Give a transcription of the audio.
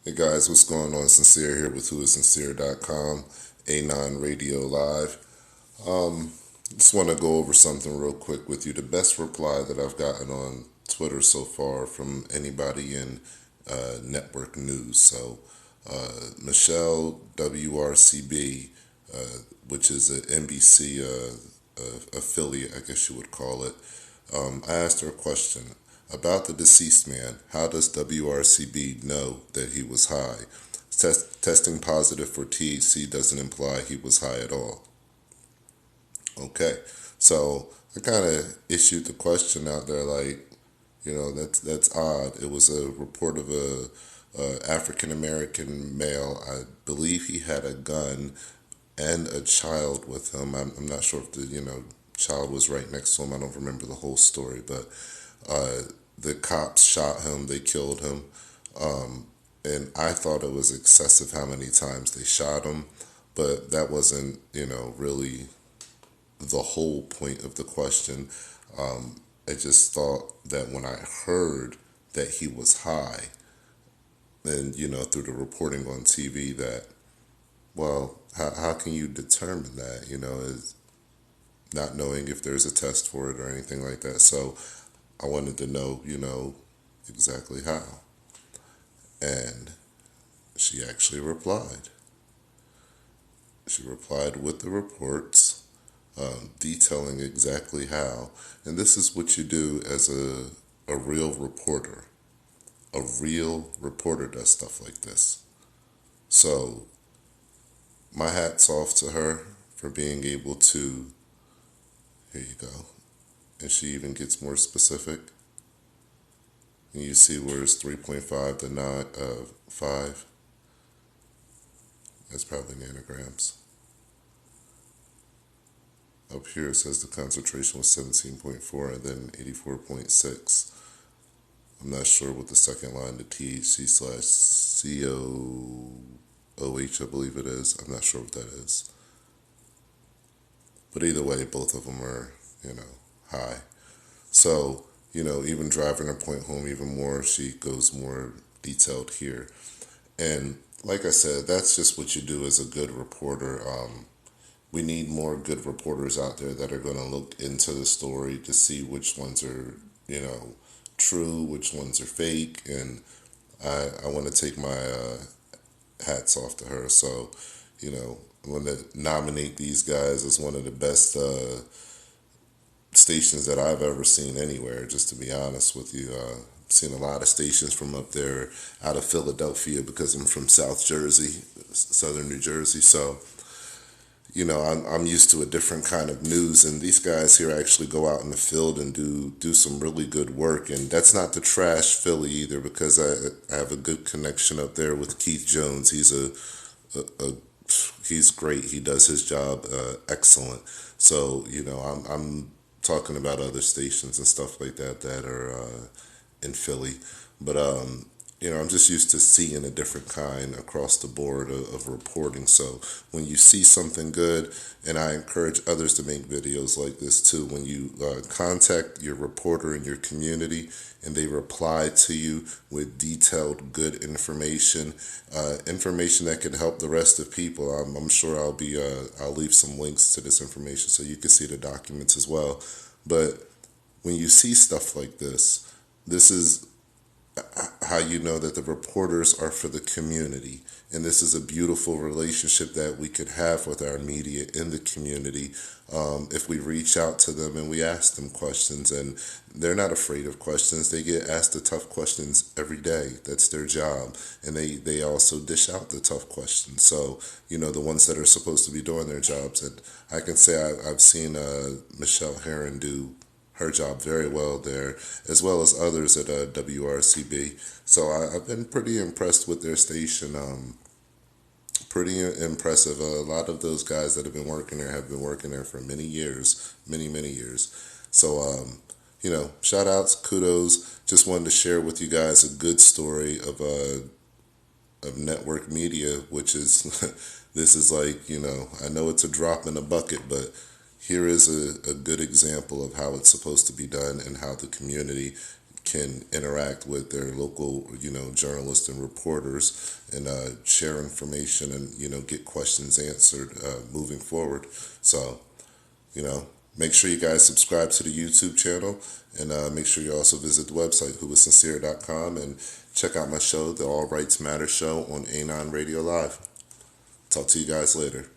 Hey guys, what's going on? Sincere here with whoissincere.com, A9 Radio Live. Just want to go over something real quick with you. The best reply that I've gotten on Twitter so far from anybody in network news. So, Michelle WRCB, which is an NBC affiliate, I guess you would call it. I asked her a question about the deceased man. How does WRCB know that he was high? Testing positive for THC doesn't imply he was high at all. Okay, so I kind of issued the question out there, like, that's odd. It was a report of a African American male. I believe he had a gun and a child with him. I'm not sure if the child was right next to him. I don't remember the whole story, but the cops shot him. They killed him, and I thought it was excessive how many times they shot him, but that wasn't really the whole point of the question. I just thought that when I heard that he was high, and through the reporting on TV, that, well, how can you determine that? Is not knowing if there's a test for it or anything like that. So I wanted to know, exactly how. And she actually replied. She replied with the reports, detailing exactly how. And this is what you do as a real reporter. A real reporter does stuff like this. So my hat's off to her for being able to, here you go. And she even gets more specific. And you see where it's 3.5 to 5. That's probably nanograms. Up here it says the concentration was 17.4 and then 84.6. I'm not sure what the second line, the THC slash COOH, I believe it is. I'm not sure what that is. But either way, both of them are, high. So, even driving her point home even more, she goes more detailed here. And like I said, that's just what you do as a good reporter. We need more good reporters out there that are going to look into the story to see which ones are, true, which ones are fake. And I want to take my hats off to her. So, I want to nominate these guys as one of the best stations that I've ever seen anywhere, just to be honest with you. I've seen a lot of stations from up there out of Philadelphia because I'm from South Jersey, Southern New Jersey. So, I'm used to a different kind of news, and these guys here actually go out in the field and do some really good work. And that's not to trash Philly either, because I have a good connection up there with Keith Jones. He's great. He does his job excellent. So I'm talking about other stations and stuff like that that are in Philly, but I'm just used to seeing a different kind across the board of reporting. So when you see something good, and I encourage others to make videos like this too, when you contact your reporter in your community and they reply to you with detailed, good information, information that can help the rest of people, I'm sure I'll leave some links to this information so you can see the documents as well. But when you see stuff like this is how you know that the reporters are for the community. And this is a beautiful relationship that we could have with our media in the community, if we reach out to them and we ask them questions. And they're not afraid of questions. They get asked the tough questions every day. That's their job. And they also dish out the tough questions. So, the ones that are supposed to be doing their jobs. And I can say I've seen Michelle Herron do her job very well there, as well as others at WRCB. So I've been pretty impressed with their station. Pretty impressive. A lot of those guys that have been working there have been working there for many years, many years. So, shout outs, kudos. Just wanted to share with you guys a good story of network media, which is, this is like, I know it's a drop in a bucket, but here is a good example of how it's supposed to be done and how the community can interact with their local, journalists and reporters and share information and, get questions answered moving forward. So, make sure you guys subscribe to the YouTube channel and make sure you also visit the website, whowasincere.com, and check out my show, the All Rights Matter Show on A9 Radio Live. Talk to you guys later.